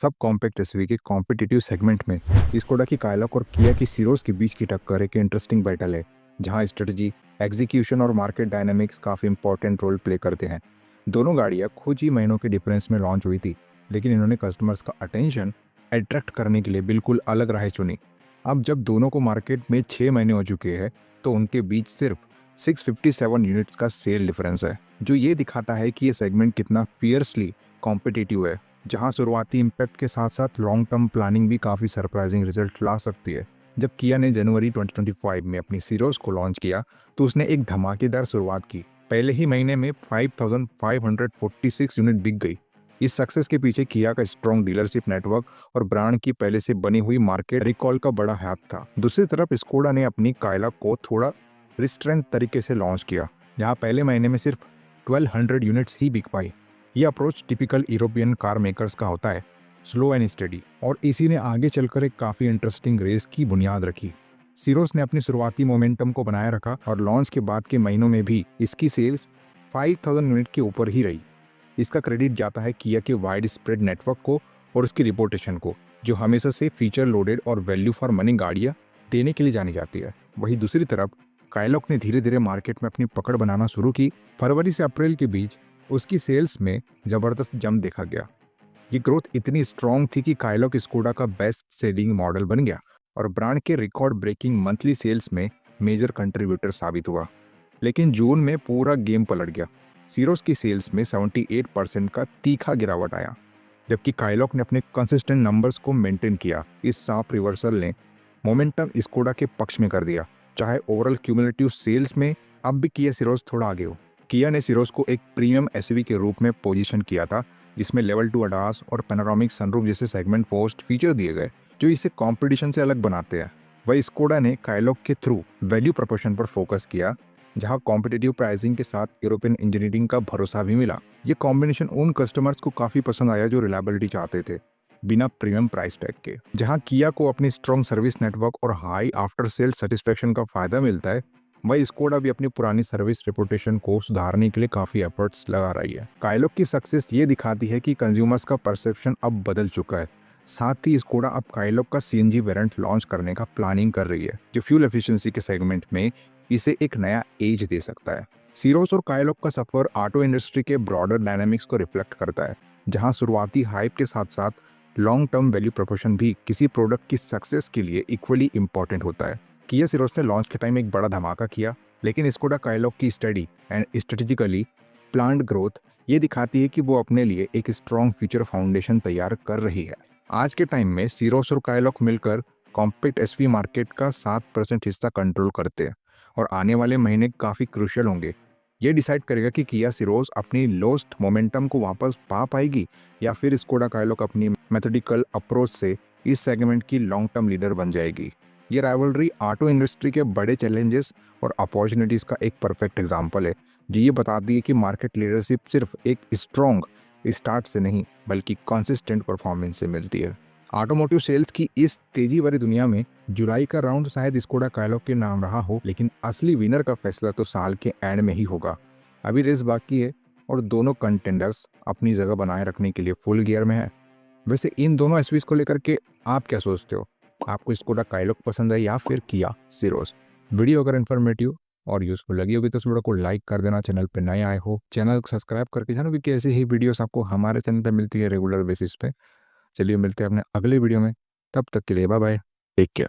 Sub compact SUV के competitive segment में Skoda की काइलॉक और किया की सीरोस के बीच की टक्कर एक इंटरेस्टिंग बैटल है, जहां स्ट्रेटजी, एग्जीक्यूशन और मार्केट डायनामिक्स काफ़ी इंपॉर्टेंट रोल प्ले करते हैं। दोनों गाड़ियां कुछ ही महीनों के डिफरेंस में लॉन्च हुई थी, लेकिन इन्होंने कस्टमर्स का अटेंशन अट्रैक्ट करने के लिए बिल्कुल अलग राह चुनी। अब जब दोनों को मार्केट में 6 महीने हो चुके हैं, तो उनके बीच सिर्फ 657 यूनिट्स का सेल डिफरेंस है, जो ये दिखाता है कि ये सेगमेंट कितना फियर्सली कॉम्पिटिटिव है, जहां शुरुआती इम्पैक्ट के साथ साथ लॉन्ग टर्म प्लानिंग भी काफ़ी सरप्राइजिंग रिजल्ट ला सकती है। जब किया ने जनवरी 2025 में अपनी सीरोस को लॉन्च किया, तो उसने एक धमाकेदार शुरुआत की। पहले ही महीने में 5546 यूनिट बिक गई। इस सक्सेस के पीछे किया का स्ट्रॉन्ग डीलरशिप नेटवर्क और ब्रांड की पहले से बनी हुई मार्केट रिकॉल का बड़ा हाथ था। दूसरी तरफ स्कोडा ने अपनी काइला को थोड़ा रिस्ट्रेंट तरीके से लॉन्च किया, जहां पहले महीने में सिर्फ 1200 यूनिट्स ही बिक पाई। ये approach typical European car makers का होता है, स्लो एंड स्टेडी, और इसी ने आगे चलकर एक काफ़ी इंटरेस्टिंग रेस की बुनियाद रखी। सीरोस ने अपनी शुरुआती मोमेंटम को बनाए रखा और लॉन्च के बाद के महीनों में भी इसकी सेल्स 5000 यूनिट के ऊपर ही रही। इसका क्रेडिट जाता है किया के वाइड स्प्रेड नेटवर्क को और उसकी रिपोर्टेशन को, जो हमेशा से फीचर लोडेड और वैल्यू फॉर मनी गाड़ियाँ देने के लिए जानी जाती है। वहीं दूसरी तरफ काइलॉक ने धीरे धीरे मार्केट में अपनी पकड़ बनाना शुरू की। फरवरी से अप्रैल के बीच उसकी सेल्स में जबरदस्त जंप देखा गया। ये ग्रोथ इतनी स्ट्रॉन्ग थी कि काइलॉक स्कोडा का बेस्ट सेलिंग मॉडल बन गया और ब्रांड के रिकॉर्ड ब्रेकिंग मंथली सेल्स में मेजर कंट्रीब्यूटर साबित हुआ। लेकिन जून में पूरा गेम पलट गया। सीरोस की सेल्स में 78% का तीखा गिरावट आया, जबकि काइलॉक ने अपने कंसिस्टेंट नंबर्स को मेंटेन किया। इस शार्प रिवर्सल ने मोमेंटम स्कोडा के पक्ष में कर दिया। चाहे ओवरऑल क्यूमुलेटिव सेल्स में अब भी किया सीरोस थोड़ा आगे हो। किया ने सीरोस को एक प्रीमियम एसयूवी के रूप में पोजीशन किया था, जिसमें लेवल 2 अडास और पैनोरामिक सनरूफ जैसे सेगमेंट फोर्स्ड फीचर दिए गए, जो इसे कंपटीशन से अलग बनाते हैं। वही स्कोडा ने काइलॉक के थ्रू वैल्यू प्रोपोर्शन पर फोकस किया, जहां कॉम्पिटिटिव प्राइसिंग के साथ यूरोपियन इंजीनियरिंग का भरोसा भी मिला। ये कॉम्बिनेशन उन कस्टमर्स को काफ़ी पसंद आया जो रिलायबिलिटी चाहते थे, बिना प्रीमियम प्राइस टैग के। जहां किया को अपनी स्ट्रॉन्ग सर्विस नेटवर्क और हाई आफ्टर सेल सेटिस्फेक्शन का फायदा मिलता है, वही स्कोडा भी अपनी पुरानी सर्विस रेपुटेशन को सुधारने के लिए काफ़ी एफर्ट्स लगा रही है। काइलॉक की सक्सेस ये दिखाती है कि कंज्यूमर्स का परसेप्शन अब बदल चुका है। साथ ही स्कोडा अब काइलॉक का सीएनजी वेरिएंट लॉन्च करने का प्लानिंग कर रही है, जो फ्यूल एफिशिएंसी के सेगमेंट में इसे एक नया एज दे सकता है। सीरोस और काइलॉक का सफर ऑटो इंडस्ट्री के ब्रॉडर डायनामिक्स को रिफ्लेक्ट करता है, जहां शुरुआती हाइप के साथ साथ लॉन्ग टर्म वैल्यू प्रोपोर्शन भी किसी प्रोडक्ट की सक्सेस के लिए इक्वली इंपॉर्टेंट होता है। किया सीरोस ने लॉन्च के टाइम एक बड़ा धमाका किया, लेकिन स्कोडा काइलॉक की study and strategically planned growth ये दिखाती है कि वो अपने लिए एक स्ट्रॉन्ग फ्यूचर फाउंडेशन तैयार कर रही है। आज के टाइम में सीरोस और काइलॉक मिलकर कॉम्पैक्ट एसयूवी मार्केट का 7% हिस्सा कंट्रोल करते हैं, और आने वाले महीने काफ़ी क्रूशियल होंगे। ये डिसाइड करेगा कि किया सीरोस अपनी लॉस्ट मोमेंटम को वापस पा पाएगी, या फिर स्कोडा काइलॉक अपनी मेथोडिकल अप्रोच से इस सेगमेंट की लॉन्ग टर्म लीडर बन जाएगी। ये राइवलरी ऑटो इंडस्ट्री के बड़े चैलेंजेस और अपॉर्चुनिटीज़ का एक परफेक्ट एग्जाम्पल है, जो ये बताती है कि मार्केट लीडरशिप सिर्फ एक स्ट्रॉन्ग स्टार्ट से नहीं, बल्कि कंसिस्टेंट परफॉर्मेंस से मिलती है। ऑटोमोटिव सेल्स की इस तेजी भरी दुनिया में जुलाई का राउंड शायद स्कोडा काइलॉक के नाम रहा हो, लेकिन असली विनर का फैसला तो साल के एंड में ही होगा। अभी रेस बाकी है और दोनों कंटेंडर्स अपनी जगह बनाए रखने के लिए फुल गियर में है। वैसे इन दोनों एसयूवीज को लेकर के आप क्या सोचते हो? आपको स्कोडा काइलॉक पसंद है या फिर किया सीरोस? वीडियो अगर इन्फॉर्मेटिव और यूजफुल लगी होगी तो इस वीडियो को लाइक कर देना। चैनल पे नए आए हो, चैनल को सब्सक्राइब करके जानो, क्योंकि ऐसी ही वीडियोस आपको हमारे चैनल पे मिलती है रेगुलर बेसिस पे। चलिए मिलते हैं अपने अगले वीडियो में, तब तक के लिए बाय बाय, टेक केयर।